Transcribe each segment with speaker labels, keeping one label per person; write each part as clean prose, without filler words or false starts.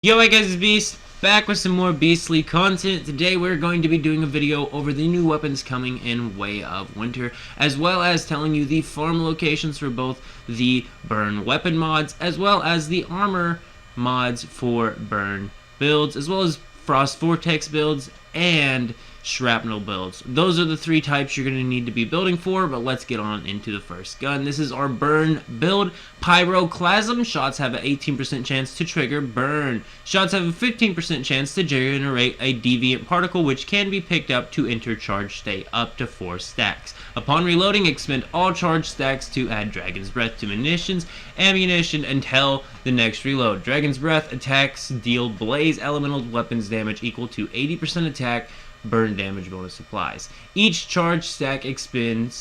Speaker 1: Yo, hey guys, it's Beast, back with some more beastly content. Today we're going to be doing a video over the new weapons coming in Way of Winter, as well as telling you the farm locations for both the burn weapon mods, as well as the armor mods for burn builds, as well as frost vortex builds, and shrapnel builds. Those are the three types you're going to need to be building for, but let's get on into the first gun. This is our burn build. Pyroclasm. Shots have an 18% chance to trigger burn. Shots have a 15% chance to generate a deviant particle, which can be picked up to enter charge state up to 4 stacks. Upon reloading, expend all charge stacks to add Dragon's Breath to ammunition until the next reload. Dragon's Breath attacks deal blaze elemental weapons damage equal to 80% attack, burn damage bonus applies. Each charge stack expended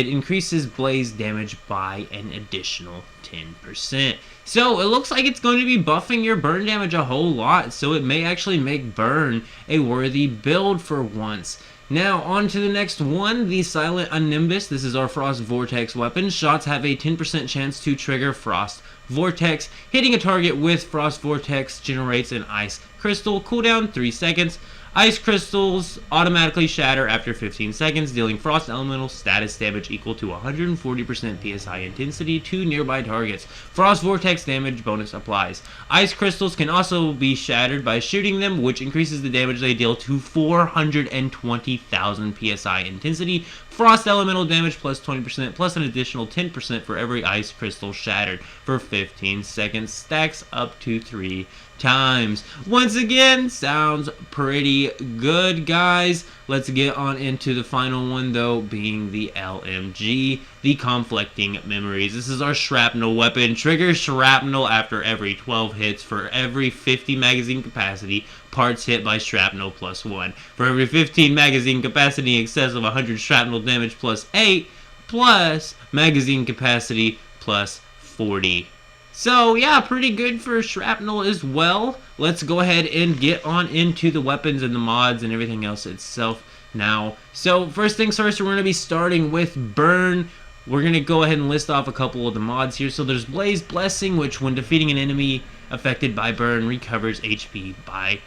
Speaker 1: increases blaze damage by an additional 10%. So it looks like it's going to be buffing your burn damage a whole lot, so it may actually make burn a worthy build for once. Now, on to the next one, the Silent Nimbus. This is our Frost Vortex weapon. Shots have a 10% chance to trigger Frost Vortex. Hitting a target with Frost Vortex generates an Ice Crystal. Cooldown 3 seconds. Ice crystals automatically shatter after 15 seconds, dealing frost elemental status damage equal to 140% PSI intensity to nearby targets. Frost vortex damage bonus applies. Ice crystals can also be shattered by shooting them, which increases the damage they deal to 420,000 PSI intensity. Frost elemental damage plus 20% plus an additional 10% for every ice crystal shattered for 15 seconds. Stacks up to 3 times. Once again, sounds pretty good, guys. Let's get on into the final one, though, being the LMG, the Conflicting Memories. This is our shrapnel weapon. Triggers shrapnel after every 12 hits for every 50 magazine capacity. Parts hit by shrapnel plus 1. For every 15 magazine capacity in excess of 100 shrapnel damage plus 8, plus magazine capacity plus 40. So, yeah, pretty good for shrapnel as well. Let's go ahead and get on into the weapons and the mods and everything else itself now. So, first things first, we're going to be starting with burn. We're going to go ahead and list off a couple of the mods here. So, there's Blaze Blessing, which when defeating an enemy affected by burn, recovers HP by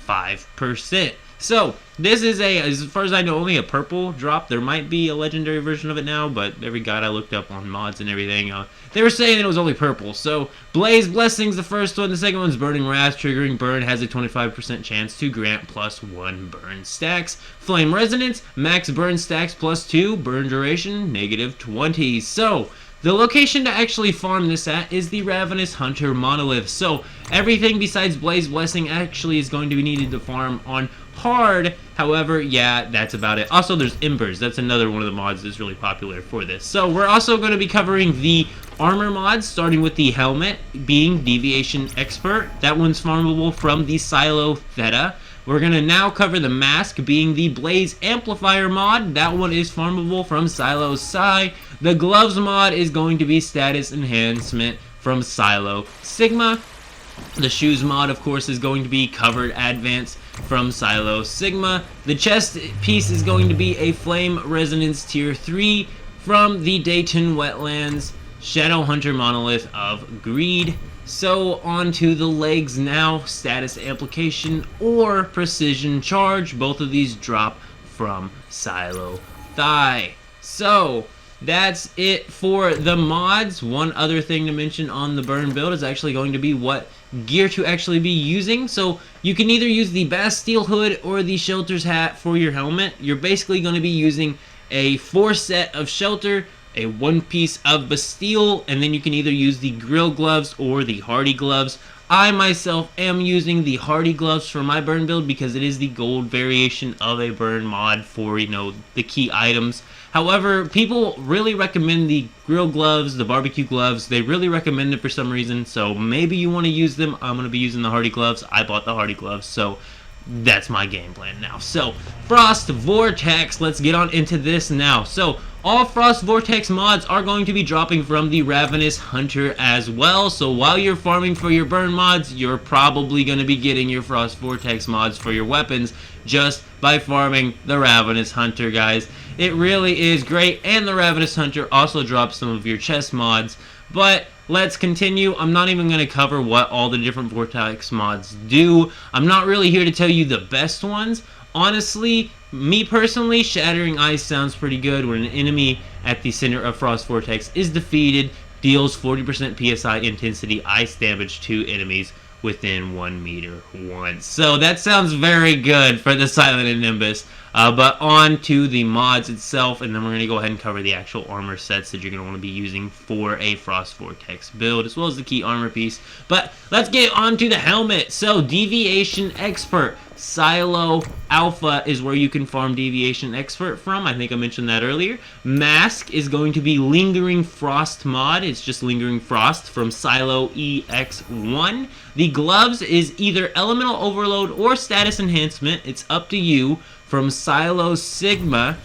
Speaker 1: 5%. So, this is as far as I know, only a purple drop. There might be a legendary version of it now, but every guide I looked up on mods and everything, they were saying it was only purple. So, Blaze Blessing's the first one. The second one's Burning Wrath. Triggering burn has a 25% chance to grant plus 1 burn stacks. Flame Resonance, max burn stacks plus 2, burn duration, -20. So, the location to actually farm this at is the Ravenous Hunter Monolith. So, everything besides Blaze Blessing actually is going to be needed to farm on hard. However, yeah, that's about it. Also, there's Embers. That's another one of the mods that's really popular for this. So, we're also going to be covering the armor mods, starting with the helmet being Deviation Expert. That one's farmable from the Silo Theta. We're going to now cover the mask being the Blaze Amplifier mod. That one is farmable from Silo Psi. The gloves mod is going to be status enhancement from Silo Sigma. The shoes mod, of course, is going to be covered advance from Silo Sigma. The chest piece is going to be a Flame Resonance Tier 3 from the Dayton Wetlands Shadow Hunter Monolith of Greed. So, on to the legs now. Status Amplification or Precision Charge. Both of these drop from Silo Thigh. So, that's it for the mods. One other thing to mention on the burn build is actually going to be what gear to actually be using. So you can either use the Bastille Hood or the Shelter's Hat for your helmet. You're basically going to be using a 4 set of Shelter, a 1 piece of Bastille, and then you can either use the Grill Gloves or the Hardy Gloves. I myself am using the Hardy Gloves for my burn build because it is the gold variation of a burn mod for, the key items. However, people really recommend the grill gloves, the barbecue gloves. They really recommend it for some reason, so maybe you want to use them. I'm going to be using the Hardy Gloves. I bought the Hardy Gloves, so that's my game plan now. So, Frost Vortex, let's get on into this now. So, all Frost Vortex mods are going to be dropping from the Ravenous Hunter as well. So, while you're farming for your burn mods, you're probably going to be getting your Frost Vortex mods for your weapons just by farming the Ravenous Hunter, guys. It really is great, and the Ravenous Hunter also drops some of your chest mods, but let's continue. I'm not even going to cover what all the different Vortex mods do. I'm not really here to tell you the best ones. Honestly, me personally, Shattering Ice sounds pretty good when an enemy at the center of Frost Vortex is defeated, deals 40% PSI intensity ice damage to enemies within 1 meter once. So that sounds very good for the Silent Nimbus. But on to the mods itself, and then we're going to go ahead and cover the actual armor sets that you're going to want to be using for a Frost Vortex build, as well as the key armor piece. But let's get on to the helmet. So, Deviation Expert. Silo Alpha is where you can farm Deviation Expert from. I think I mentioned that earlier. Mask is going to be Lingering Frost mod. It's just Lingering Frost from Silo EX1. The gloves is either Elemental Overload or Status Enhancement. It's up to you. From Silo Sigma.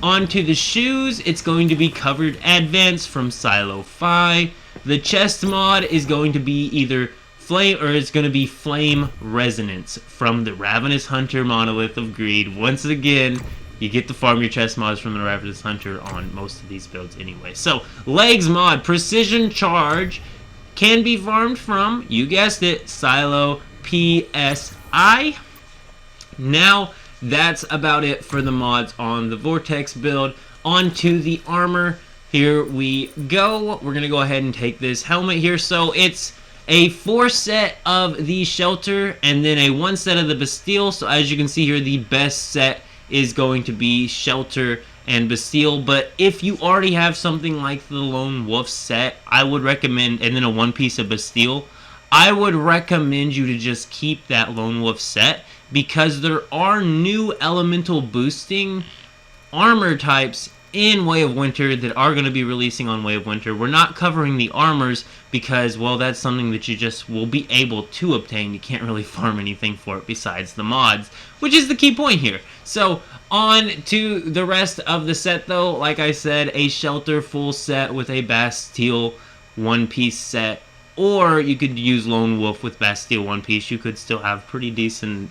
Speaker 1: Onto the shoes, it's going to be Covered Advance from Silo Phi. The chest mod is going to be either Flame, or it's going to be Flame Resonance from the Ravenous Hunter Monolith of Greed. Once again, you get to farm your chest mods from the Ravenous Hunter on most of these builds anyway. So, Legs mod, Precision Charge, can be farmed from, you guessed it, Silo PSI. Now, that's about it for the mods on the Vortex build. On to the armor. Here we go. We're going to go ahead and take this helmet here. So it's a 4 set of the Shelter and then a 1 set of the Bastille. So as you can see here, the best set is going to be Shelter and Bastille. But if you already have something like the Lone Wolf set, I would recommend, and then a 1 piece of Bastille, I would recommend you to just keep that Lone Wolf set, because there are new elemental boosting armor types in Way of Winter that are going to be releasing on Way of Winter. We're not covering the armors because, well, that's something that you just will be able to obtain. You can't really farm anything for it besides the mods, which is the key point here. So, on to the rest of the set, though. Like I said, a Shelter full set with a Bastille 1-piece set. Or you could use Lone Wolf with Bastille 1 piece. You could still have pretty decent,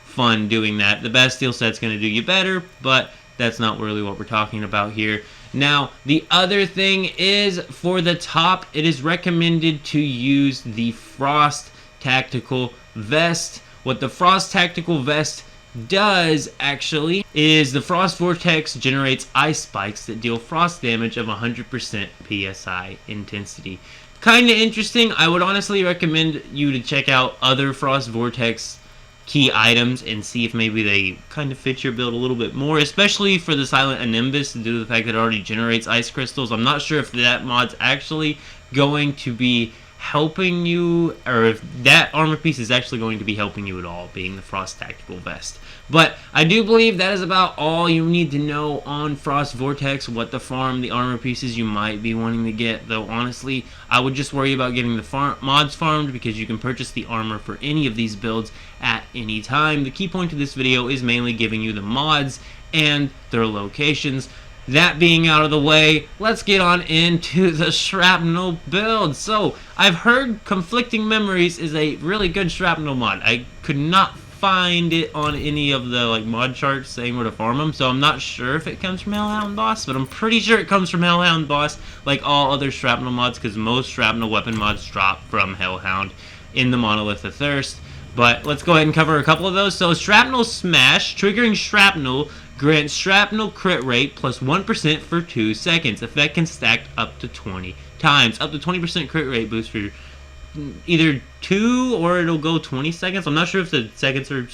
Speaker 1: fun doing that. The Bastille set's going to do you better, but that's not really what we're talking about here. Now, the other thing is, for the top, it is recommended to use the Frost Tactical Vest. What the Frost Tactical Vest does, actually, is the Frost Vortex generates ice spikes that deal frost damage of 100% PSI intensity. Kind of interesting. I would honestly recommend you to check out other Frost Vortex key items and see if maybe they kind of fit your build a little bit more, especially for the Silent Nimbus, due to the fact that it already generates ice crystals. I'm not sure if that mod's actually going to be helping you, or if that armor piece is actually going to be helping you at all, being the Frost Tactical Vest. But I do believe that is about all you need to know on Frost Vortex, what to farm, the armor pieces you might be wanting to get. Though honestly, I would just worry about getting the mods farmed, because you can purchase the armor for any of these builds at any time. The key point of this video is mainly giving you the mods and their locations. That being out of the way, let's get on into the Shrapnel build. So, I've heard Conflicting Memories is a really good Shrapnel mod. I could not find it on any of the mod charts saying where to farm them, so I'm not sure if it comes from Hellhound Boss, but I'm pretty sure it comes from Hellhound Boss, like all other Shrapnel mods, because most Shrapnel weapon mods drop from Hellhound in the Monolith of Thirst. But let's go ahead and cover a couple of those. So, Shrapnel Smash, triggering Shrapnel, grants Shrapnel crit rate plus 1% for 2 seconds. Effect can stack up to 20 times. Up to 20% crit rate boost for either 2 or it'll go 20 seconds. I'm not sure if the seconds are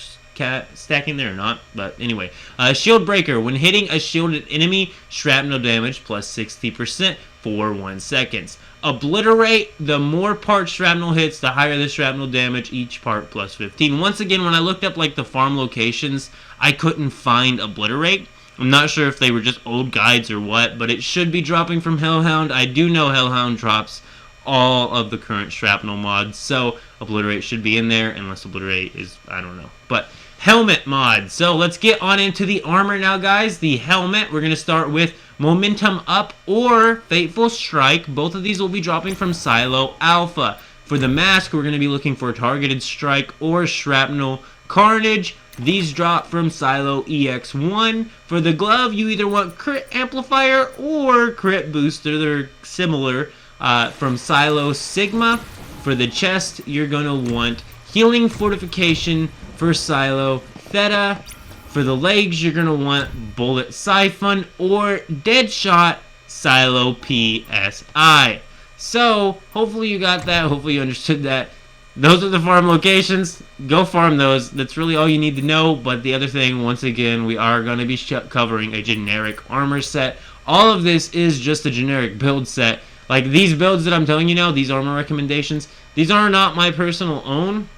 Speaker 1: stacking there or not, but anyway. Shield Breaker. When hitting a shielded enemy, Shrapnel damage plus 60% for 1 second. Obliterate. The more parts Shrapnel hits, the higher the Shrapnel damage, each part plus 15. Once again, when I looked up the farm locations, I couldn't find Obliterate. I'm not sure if they were just old guides or what, but it should be dropping from Hellhound. I do know Hellhound drops all of the current Shrapnel mods, so Obliterate should be in there, unless Obliterate is, I don't know. But Helmet mod. So let's get on into the armor now, guys. The helmet, we're going to start with Momentum Up or Fateful Strike. Both of these will be dropping from Silo Alpha. For the mask, we're going to be looking for Targeted Strike or Shrapnel Carnage. These drop from Silo EX1. For the glove, you either want Crit Amplifier or Crit Booster. They're similar. from Silo Sigma. For the chest, you're going to want Healing Fortification for Silo Theta. For the legs, you're going to want Bullet Siphon or Deadshot Silo PSI. So, hopefully you got that. Hopefully you understood that. Those are the farm locations. Go farm those. That's really all you need to know. But the other thing, once again, we are going to be covering a generic armor set. All of this is just a generic build set. Like these builds that I'm telling you now, these armor recommendations, these are not my personal own.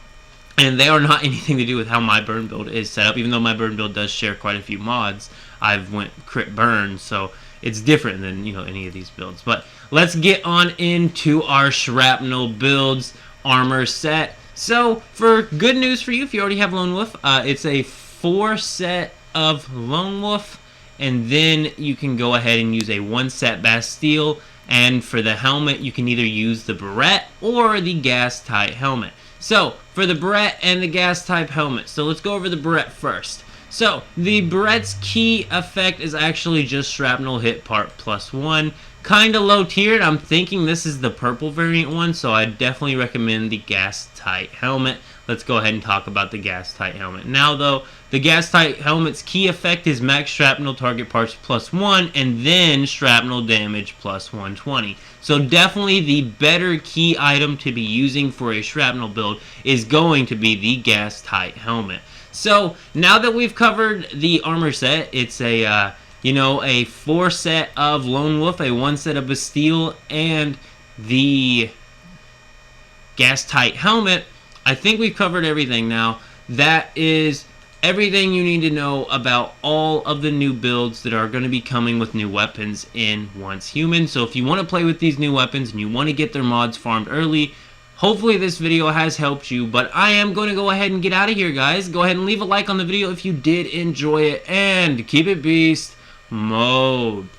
Speaker 1: And they are not anything to do with how my burn build is set up. Even though my burn build does share quite a few mods, I've went crit burn. So it's different than, you know, any of these builds. But let's get on into our Shrapnel builds armor set. So for good news for you, if you already have Lone Wolf, it's a 4 set of Lone Wolf, and then you can go ahead and use a 1 set Bastille, and for the helmet you can either use the Barrette or the gas tight helmet. So for the Barrette and the gas type helmet, so let's go over the Barrette first. So the Barette's key effect is actually just shrapnel hit part +1. Kind of low tiered. I'm thinking this is the purple variant one, so I definitely recommend the gas tight helmet. Let's go ahead and talk about the gas tight helmet. Now though, the gas tight helmet's key effect is max shrapnel target parts +1 and then shrapnel damage +120. So definitely the better key item to be using for a shrapnel build is going to be the gas tight helmet. So now that we've covered the armor set, it's a a 4 set of Lone Wolf, a 1 set of Bastille, and the gas tight helmet. I think we've covered everything now. That is everything you need to know about all of the new builds that are going to be coming with new weapons in Once Human. So if you want to play with these new weapons and you want to get their mods farmed early, hopefully this video has helped you. But I am going to go ahead and get out of here, guys. Go ahead and leave a like on the video if you did enjoy it, and keep it beast mode.